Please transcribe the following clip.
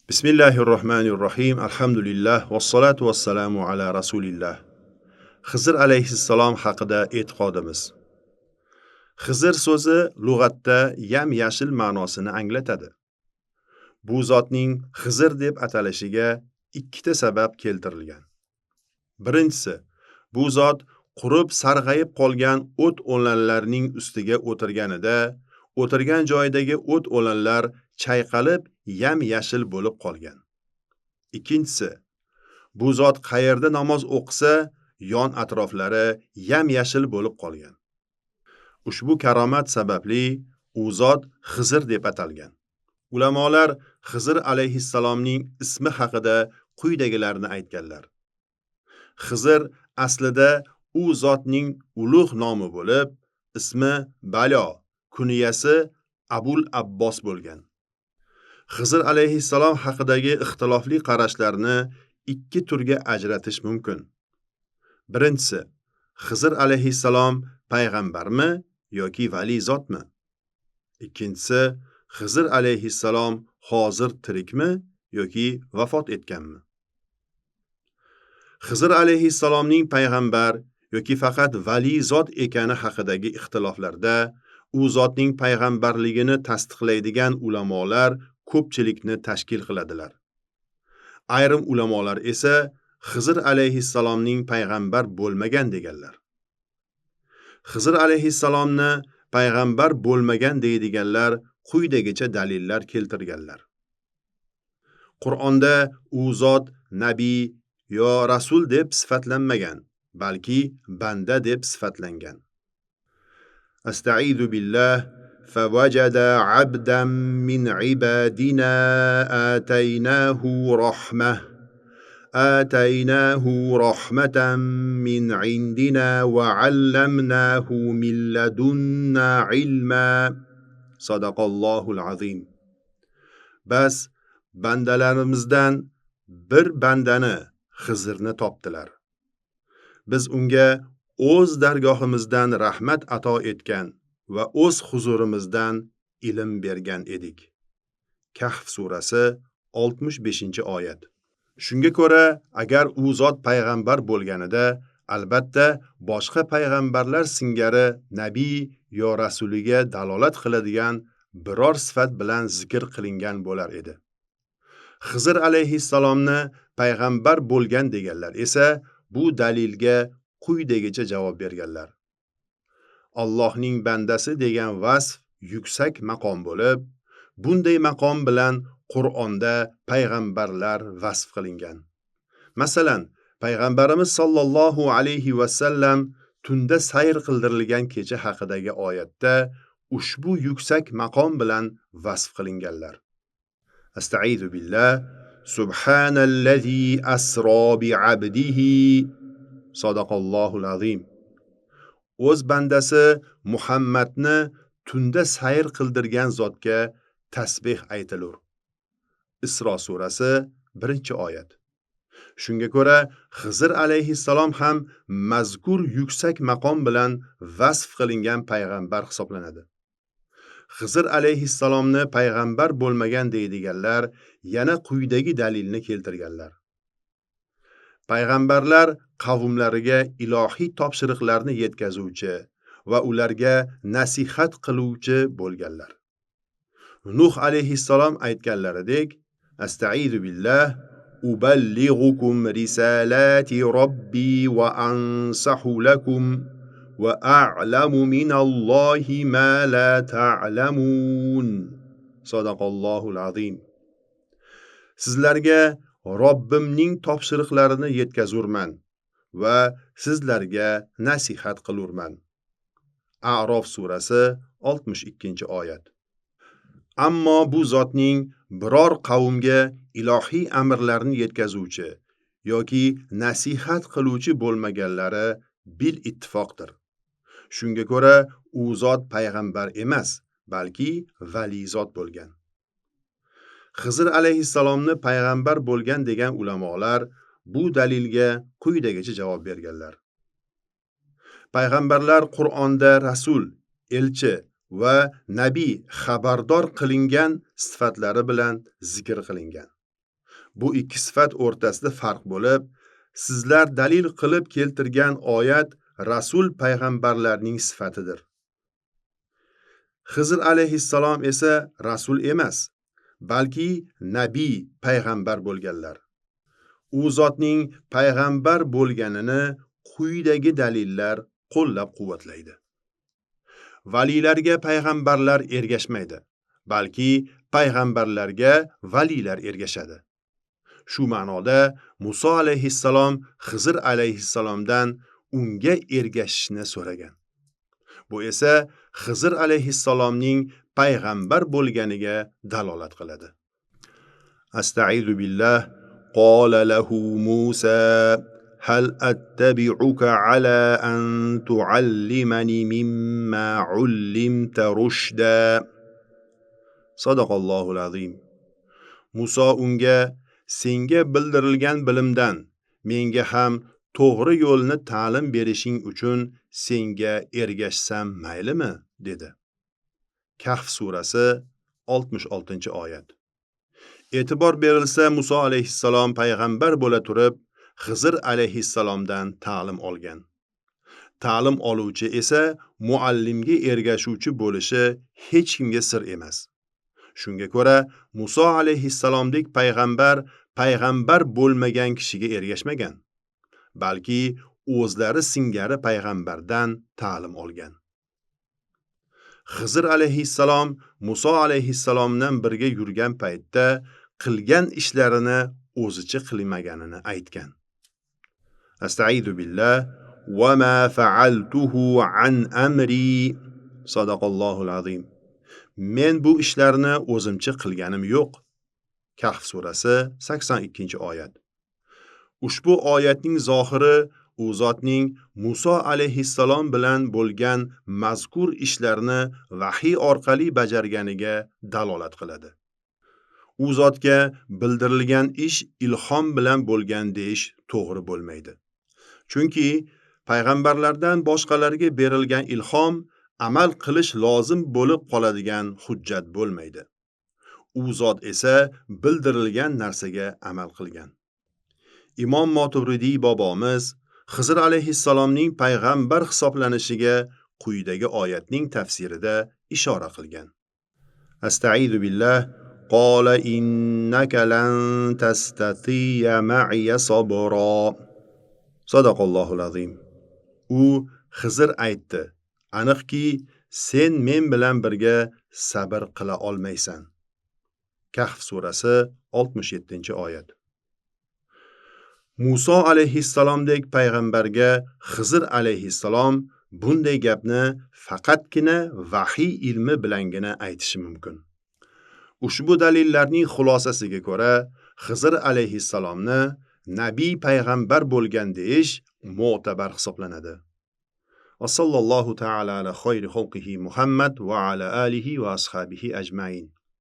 Bismillahirrohmanirrohim. Alhamdulillah vassalatu vassalamu ala rasulillah. Xizr alayhissalom haqida e'tiqodimiz. Xizr so'zi lug'atda yam-yashil ma'nosini anglatadi. Bu zotning Xizr deb atalishiga ikkita sabab keltirilgan. Birinchisi, bu zot qurib sarg'ayib qolgan o't o'lanlarning ustiga o'tirganida, o'tirgan joyidagi o't o'lanlar chayqalib yam-yashil bo'lib qolgan. Ikkinchisi, bu zot qayerda namoz o'qisa, yon atroflari yam-yashil bo'lib qolgan. Ushbu karomat sababli u zot Xizr deb atalgan. Ulamolar Xizr alayhissalomning ismi haqida quyidagilarni aytganlar. Xizr aslida u zotning ulug' nomi bo'lib, ismi Balo, kunyasi Abul Abbos bo'lgan. Xizr alayhissalom haqidagi ixtilofli qarashlarni ikki turga ajratish mumkin. Birinchisi, Xizr alayhissalom payg'ambarmi yoki vali zotmi? Ikkinchisi, Xizr alayhissalom hozir tirikmi yoki vafot etganmi? Xizr alayhissalomning payg'ambar yoki faqat vali zot ekani haqidagi ixtiloflarda u zotning payg'ambarligini tasdiqlaydigan ulamolar ko'pchilikni tashkil qiladilar. Ayrim ulamolar esa Xizr alayhissalomning payg'ambar bo'lmagan deganlar. Xizr alayhissalomni payg'ambar bo'lmagan deydiganlar quyidagicha dalillar keltirganlar. Qur'onda u zot nabiy yo rasul deb sifatlanmagan, balki banda deb sifatlangan. Astaizu billah فوجد عبدا من عبادنا آتيناه رحمة من عندنا وعلمناه من لدنا علما صدق الله العظيم. Bas bandalarimizdan bir bandani Xizrni topdilar. Biz unga o'z dargohimizdan rahmat ato etgan va o'z huzurimizdan ilm bergan edik. Kahf surasi 65-oyat. Shunga ko'ra, agar u zot payg'ambar bo'lganida, albatta boshqa payg'ambarlar singari nabiy yo rasuliga dalolat qiladigan biror sifat bilan zikr qilingan bo'lar edi. Xizr alayhissalomni payg'ambar bo'lgan deganlar esa bu dalilga quyidagicha javob berganlar. Allohning bandasi degan vasf yuksak maqom bo'lib, bunday maqom bilan Qur'onda payg'ambarlar vasf qilingan. Masalan, payg'ambarimiz sollallohu alayhi va sallam tunda sayr qildirilgan kecha haqidagi oyatda ushbu yuksak maqom bilan vasf qilinganlar. Astaizu billah subhanallazi asro bi'abdihi sadaqallohul azim. O'z bandasi Muhammadni tunda sayr qildirgan zotga tasbih aytilur. Isro surasi 1-oyat. Shunga ko'ra, Xizr alayhissalom ham mazkur yuksak maqom bilan vasf qilingan payg'ambar hisoblanadi. Xizr alayhissalomni payg'ambar bo'lmagan deydiganlar yana quyidagi dalilni keltirganlar. Payg'ambarlar qavmlariga ilohiy topshiriqlarni yetkazuvchi va ularga nasihat qiluvchi bo'lganlar. Nuh alayhissalom aytganlaridek, Astaizu billah uballighukum risalati robbi va ansahu lakum va a'lamu minallohi ma la ta'lamun. Sadaqallohul azim. Sizlarga Robbimning topshiriqlarini yetkazurman va sizlarga nasihat qilurman. A'rof surasi 62-oyat. Ammo bu zotning biror qavmga ilohiy amrlarni yetkazuvchi yoki nasihat qiluvchi bo'lmaganlari bil ittifoqdir. Shunga ko'ra, u zot payg'ambar emas, balki vali zot bo'lgan. Xizr alayhissalomni payg'ambar bo'lgan degan ulamolar bu dalilga quyidagicha javob berganlar. Payg'ambarlar Qur'onda rasul, elchi va nabiy xabardor qilingan sifatlari bilan zikr qilingan. Bu ikki sifat o'rtasida farq bo'lib, sizlar dalil qilib keltirgan oyat rasul payg'ambarlarning sifatidir. Xizr alayhissalom esa rasul emas, balki nabiy payg'ambar bo'lganlar. U zotning payg'ambar bo'lganini quyidagi dalillar qo'llab-quvvatlaydi. Valilarga payg'ambarlar ergashmaydi, balki payg'ambarlarga valilar ergashadi. Shu ma'noda Muso alayhissalom Xizr alayhissalomdan unga ergashishni so'ragan. Bu esa Xizr alayhissalomning payg'ambar bo'lganiga dalolat qiladi. Astaizu billah. Qala lahu Musa hal attabi'uka ala an tu'allimani mimma 'ullimta rushda. Sadaqallohul azim. Muso unga senga bildirilgan bilimdan menga ham to'g'ri yo'lni ta'lim berishing uchun senga ergashsam maylimi? Dedi. Kahf surasi 66-oyat. E'tibor berilsa, Muso alayhissalom payg'ambar bo'la turib, Xizr alayhissalomdan ta'lim olgan. Ta'lim oluvchi esa muallimga ergashuvchi bo'lishi hech kimga sir emas. Shunga ko'ra, Muso alayhissalomdek payg'ambar bo'lmagan kishiga ergashmagan, balki o'zlari singari payg'ambardan ta'lim olgan. Xizr alayhissalom Muso alayhissalomdan birga yurgan paytda qilgan ishlarini o'zicha qilmaganini aytgan. Astaizu billah. Va ma fa'altuhu an amri. Sadaqallohul azim. Men bu ishlarni o'zimcha qilganim yo'q. Kahf surasi 82-oyat. Ushbu oyatning zohiri u zotning Muso alayhissalom bilan bo'lgan mazkur ishlarni vahiy orqali bajarganiga dalolat qiladi. U zotga bildirilgan ish ilhom bilan bo'lgan deyish to'g'ri bo'lmaydi. Chunki payg'ambarlardan boshqalarga berilgan ilhom amal qilish lozim bo'lib qoladigan hujjat bo'lmaydi. U zot esa bildirilgan narsaga amal qilgan. Imom Moturidiy bobomiz Xizr alayhissalomning payg'ambar hisoblanishiga quyidagi oyatning tafsirida ishora qilgan. Astaizu billah. Qala innaka lan tastatiya ma'iya sabra. Sadaqallohul azim. U Xizr aytdi, aniqki sen men bilan birga sabr qila olmaysan. Kahf surasi 67-oyat. Muso alayhissalomdek payg'ambarga Xizr alayhissalom bunday gapni faqatgina vahiy ilmi bilangina aytishi mumkin. Ushbu dalillarning xulosasiga ko'ra, Xizr alayhissalomni nabiy payg'ambar bo'lgan deyish mo'tabar hisoblanadi. Va sallallohu ta'ala ala xayri xalqihi Muhammad va ala alihi va ashabihi ajmain.